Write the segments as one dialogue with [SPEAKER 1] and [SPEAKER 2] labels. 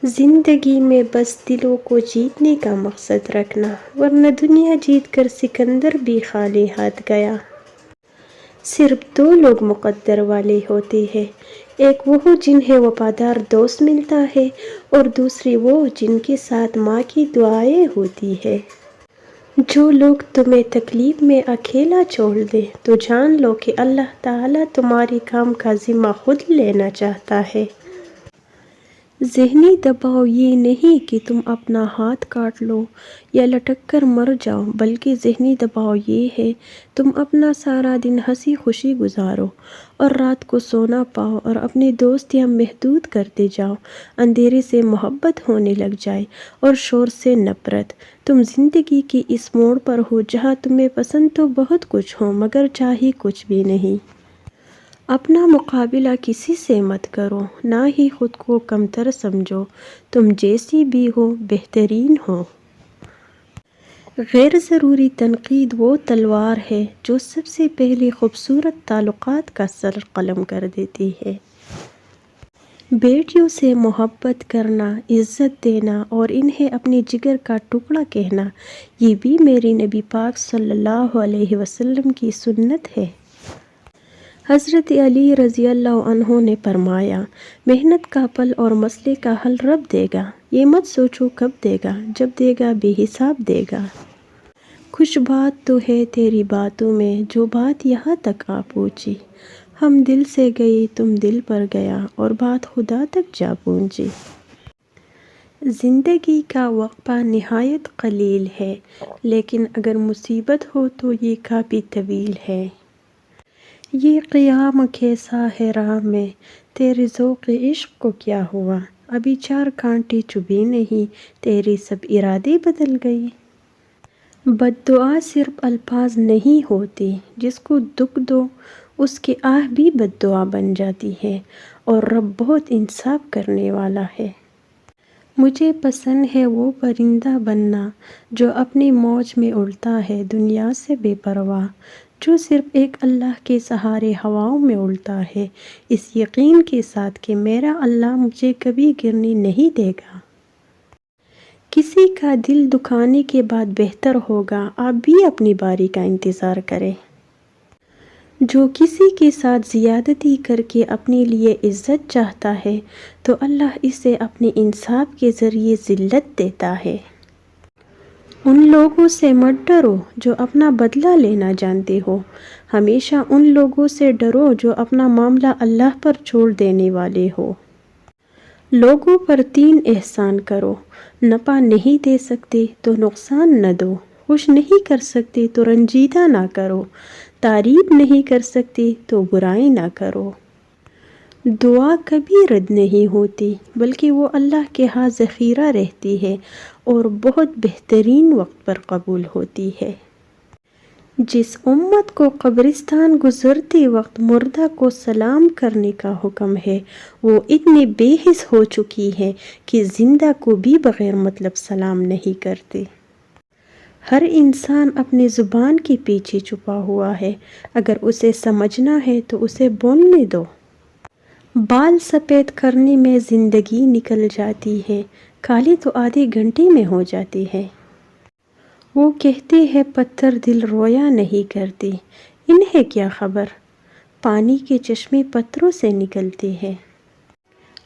[SPEAKER 1] زندگی میں بس دلوں کو جیتنے کا مقصد رکھنا، ورنہ دنیا جیت کر سکندر بھی خالی ہاتھ گیا۔ صرف دو لوگ مقدر والے ہوتے ہیں، ایک وہ جنہیں وفادار دوست ملتا ہے اور دوسری وہ جن کے ساتھ ماں کی دعائیں ہوتی ہیں۔ جو لوگ تمہیں تکلیف میں اکیلا چھوڑ دیں تو جان لو کہ اللہ تعالیٰ تمہاری کام کا ذمہ خود لینا چاہتا ہے۔ ذہنی دباؤ یہ نہیں کہ تم اپنا ہاتھ کاٹ لو یا لٹک کر مر جاؤ، بلکہ ذہنی دباؤ یہ ہے تم اپنا سارا دن ہنسی خوشی گزارو اور رات کو سو نہ پاؤ اور اپنی دوستیاں محدود کرتے جاؤ، اندھیرے سے محبت ہونے لگ جائے اور شور سے نفرت۔ تم زندگی کی اس موڑ پر ہو جہاں تمہیں پسند تو بہت کچھ ہو مگر چاہیے کچھ بھی نہیں۔ اپنا مقابلہ کسی سے مت کرو، نہ ہی خود کو کمتر سمجھو، تم جیسی بھی ہو بہترین ہو۔ غیر ضروری تنقید وہ تلوار ہے جو سب سے پہلے خوبصورت تعلقات کا سر قلم کر دیتی ہے۔ بیٹیوں سے محبت کرنا، عزت دینا اور انہیں اپنے جگر کا ٹکڑا کہنا، یہ بھی میرے نبی پاک صلی اللہ علیہ وسلم کی سنت ہے۔ حضرت علی رضی اللہ عنہ نے فرمایا، محنت کا پھل اور مسئلے کا حل رب دے گا، یہ مت سوچو کب دے گا، جب دے گا بے حساب دے گا۔ کچھ بات تو ہے تیری باتوں میں جو بات یہاں تک آ پہنچی، ہم دل سے گئے تم دل پر گیا اور بات خدا تک جا پہنچی۔ زندگی کا وقفہ نہایت قلیل ہے، لیکن اگر مصیبت ہو تو یہ کافی طویل ہے۔ یہ قیام کیسا ہے راہ میں، تیرے ذوق عشق کو کیا ہوا، ابھی چار کانٹے چبھے نہیں، تیرے سب ارادے بدل گئے۔ بد دعا صرف الفاظ نہیں ہوتے، جس کو دکھ دو اس کے آہ بھی بد دعا بن جاتی ہے، اور رب بہت انصاف کرنے والا ہے۔ مجھے پسند ہے وہ پرندہ بننا جو اپنی موج میں اڑتا ہے دنیا سے بے پرواہ، جو صرف ایک اللہ کے سہارے ہواؤں میں اڑتا ہے، اس یقین کے ساتھ کہ میرا اللہ مجھے کبھی گرنے نہیں دے گا۔ کسی کا دل دکھانے کے بعد بہتر ہوگا آپ بھی اپنی باری کا انتظار کریں۔ جو کسی کے ساتھ زیادتی کر کے اپنے لیے عزت چاہتا ہے تو اللہ اسے اپنے انصاف کے ذریعے ذلت دیتا ہے۔ ان لوگوں سے مت ڈرو جو اپنا بدلہ لینا جانتے ہو، ہمیشہ ان لوگوں سے ڈرو جو اپنا معاملہ اللہ پر چھوڑ دینے والے ہو۔ لوگوں پر تین احسان کرو، نفع نہیں دے سکتے تو نقصان نہ دو، خوش نہیں کر سکتے تو رنجیدہ نہ کرو، تعریف نہیں کر سکتے تو برائی نہ کرو۔ دعا کبھی رد نہیں ہوتی بلکہ وہ اللہ کے ہاں ذخیرہ رہتی ہے اور بہت بہترین وقت پر قبول ہوتی ہے۔ جس امت کو قبرستان گزرتے وقت مردہ کو سلام کرنے کا حکم ہے، وہ اتنی بے حس ہو چکی ہے کہ زندہ کو بھی بغیر مطلب سلام نہیں کرتے۔ ہر انسان اپنی زبان کے پیچھے چھپا ہوا ہے، اگر اسے سمجھنا ہے تو اسے بولنے دو۔ بال سفید کرنے میں زندگی نکل جاتی ہے، کالے تو آدھے گھنٹے میں ہو جاتے ہیں۔ وہ کہتے ہیں پتھر دل رویا نہیں کرتے، انہیں کیا خبر، پانی کے چشمے پتھروں سے نکلتے ہیں۔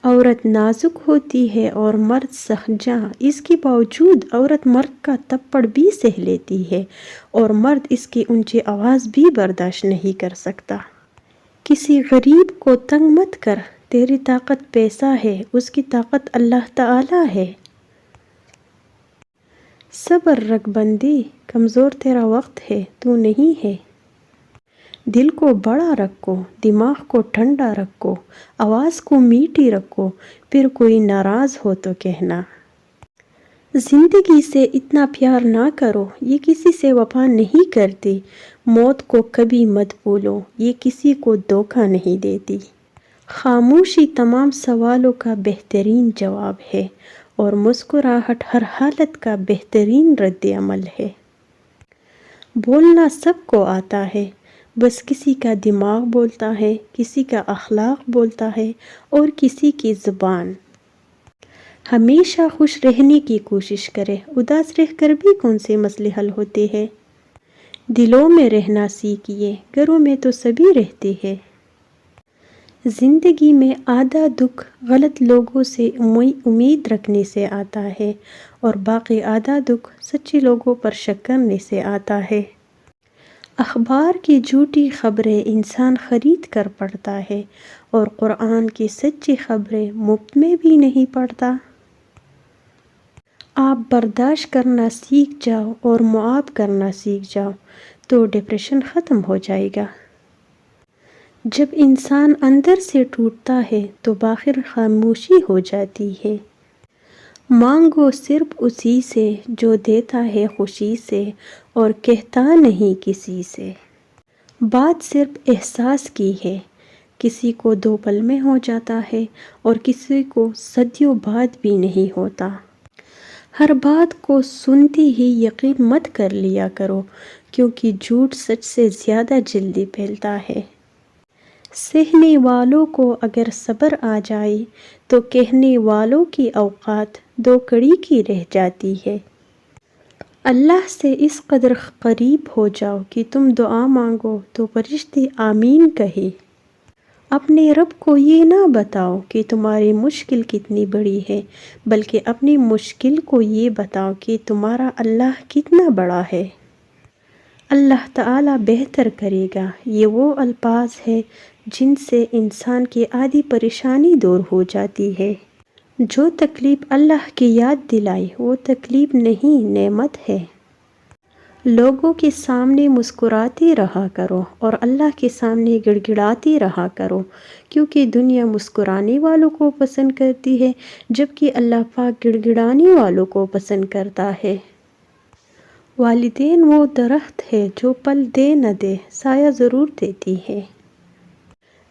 [SPEAKER 1] عورت نازک ہوتی ہے اور مرد سخت جاں، اس کے باوجود عورت مرد کا تھپڑ بھی سہ لیتی ہے اور مرد اس کی اونچی آواز بھی برداشت نہیں کر سکتا۔ کسی غریب کو تنگ مت کر، تیری طاقت پیسہ ہے، اس کی طاقت اللہ تعالی ہے۔ صبر رکھ بندے، کمزور تیرا وقت ہے تو نہیں ہے۔ دل کو بڑا رکھو، دماغ کو ٹھنڈا رکھو، آواز کو میٹھی رکھو، پھر کوئی ناراض ہو تو کہنا۔ زندگی سے اتنا پیار نہ کرو، یہ کسی سے وفا نہیں کرتی۔ موت کو کبھی مت بھولو، یہ کسی کو دھوکہ نہیں دیتی۔ خاموشی تمام سوالوں کا بہترین جواب ہے اور مسکراہٹ ہر حالت کا بہترین رد عمل ہے۔ بولنا سب کو آتا ہے، بس کسی کا دماغ بولتا ہے، کسی کا اخلاق بولتا ہے اور کسی کی زبان۔ ہمیشہ خوش رہنے کی کوشش کرے، اداس رہ کر بھی کون سے مسئلے حل ہوتے ہیں۔ دلوں میں رہنا سیکھیے، گھروں میں تو سبھی رہتے ہیں۔ زندگی میں آدھا دکھ غلط لوگوں سے امید رکھنے سے آتا ہے اور باقی آدھا دکھ سچے لوگوں پر شک کرنے سے آتا ہے۔ اخبار کی جھوٹی خبریں انسان خرید کر پڑھتا ہے اور قرآن کی سچی خبریں مفت میں بھی نہیں پڑھتا۔ آپ برداشت کرنا سیکھ جاؤ اور معاف کرنا سیکھ جاؤ تو ڈپریشن ختم ہو جائے گا۔ جب انسان اندر سے ٹوٹتا ہے تو باہر خاموشی ہو جاتی ہے۔ مانگو صرف اسی سے جو دیتا ہے خوشی سے اور کہتا نہیں کسی سے۔ بات صرف احساس کی ہے، کسی کو 2 پل میں ہو جاتا ہے اور کسی کو صدیوں بعد بھی نہیں ہوتا۔ ہر بات کو سنتے ہی یقین مت کر لیا کرو، کیونکہ جھوٹ سچ سے زیادہ جلدی پھیلتا ہے۔ سہنے والوں کو اگر صبر آ جائے تو کہنے والوں کی اوقات 2 کڑی کی رہ جاتی ہے۔ اللہ سے اس قدر قریب ہو جاؤ کہ تم دعا مانگو تو فرشتے آمین کہے۔ اپنے رب کو یہ نہ بتاؤ کہ تمہاری مشکل کتنی بڑی ہے، بلکہ اپنی مشکل کو یہ بتاؤ کہ تمہارا اللہ کتنا بڑا ہے۔ اللہ تعالیٰ بہتر کرے گا، یہ وہ الفاظ ہیں جن سے انسان کی آدھی پریشانی دور ہو جاتی ہے۔ جو تکلیف اللہ کی یاد دلائے وہ تکلیف نہیں، نعمت ہے۔ لوگوں کے سامنے مسکراتے رہا کرو اور اللہ کے سامنے گڑ گڑاتے رہا کرو، کیونکہ دنیا مسکرانے والوں کو پسند کرتی ہے جبکہ اللہ پاک گڑ گڑانے والوں کو پسند کرتا ہے۔ والدین وہ درخت ہے جو پھل دے نہ دے سایہ ضرور دیتی ہے۔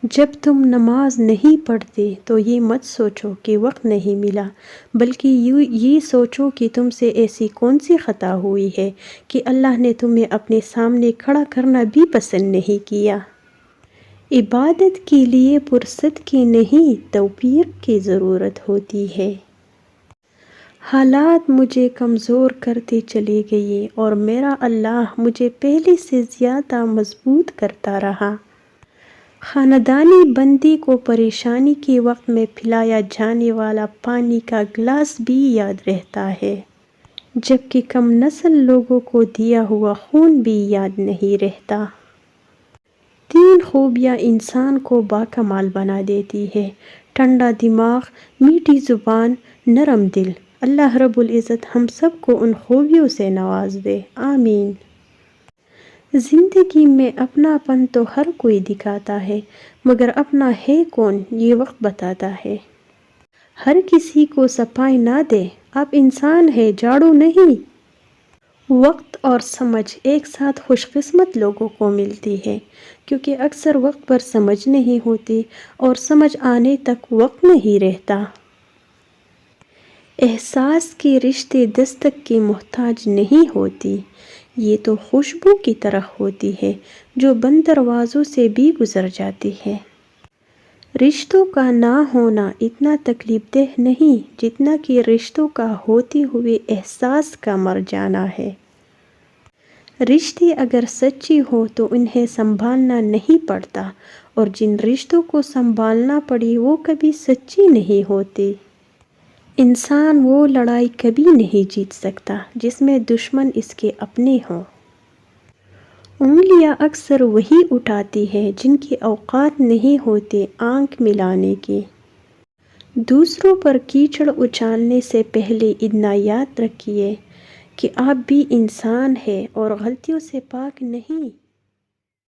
[SPEAKER 1] جب تم نماز نہیں پڑھتے تو یہ مت سوچو کہ وقت نہیں ملا، بلکہ یہ سوچو کہ تم سے ایسی کون سی خطا ہوئی ہے کہ اللہ نے تمہیں اپنے سامنے کھڑا کرنا بھی پسند نہیں کیا۔ عبادت کے لیے فرصت کی نہیں توفیق کی ضرورت ہوتی ہے۔ حالات مجھے کمزور کرتے چلے گئے اور میرا اللہ مجھے پہلے سے زیادہ مضبوط کرتا رہا۔ خاندانی بندی کو پریشانی کے وقت میں پلایا جانے والا پانی کا گلاس بھی یاد رہتا ہے، جبکہ کم نسل لوگوں کو دیا ہوا خون بھی یاد نہیں رہتا۔ 3 خوبیاں انسان کو باکمال بنا دیتی ہے: ٹھنڈا دماغ، میٹھی زبان، نرم دل۔ اللہ رب العزت ہم سب کو ان خوبیوں سے نواز دے، آمین۔ زندگی میں اپناپن تو ہر کوئی دکھاتا ہے، مگر اپنا ہے کون یہ وقت بتاتا ہے۔ ہر کسی کو صفائی نہ دے، آپ انسان ہیں، جھاڑو نہیں۔ وقت اور سمجھ ایک ساتھ خوش قسمت لوگوں کو ملتی ہے، کیونکہ اکثر وقت پر سمجھ نہیں ہوتی اور سمجھ آنے تک وقت نہیں رہتا۔ احساس کے رشتے دستک کی محتاج نہیں ہوتی، یہ تو خوشبو کی طرح ہوتی ہے جو بند دروازوں سے بھی گزر جاتی ہے۔ رشتوں کا نہ ہونا اتنا تکلیف دہ نہیں جتنا کہ رشتوں کا ہوتے ہوئے احساس کا مر جانا ہے۔ رشتے اگر سچے ہوں تو انہیں سنبھالنا نہیں پڑتا، اور جن رشتوں کو سنبھالنا پڑے وہ کبھی سچے نہیں ہوتے۔ انسان وہ لڑائی کبھی نہیں جیت سکتا جس میں دشمن اس کے اپنے ہوں۔ انگلیاں اکثر وہی اٹھاتی ہے جن کے اوقات نہیں ہوتے آنکھ ملانے کے۔ دوسروں پر کیچڑ اچھالنے سے پہلے اتنا یاد رکھیے کہ آپ بھی انسان ہیں اور غلطیوں سے پاک نہیں۔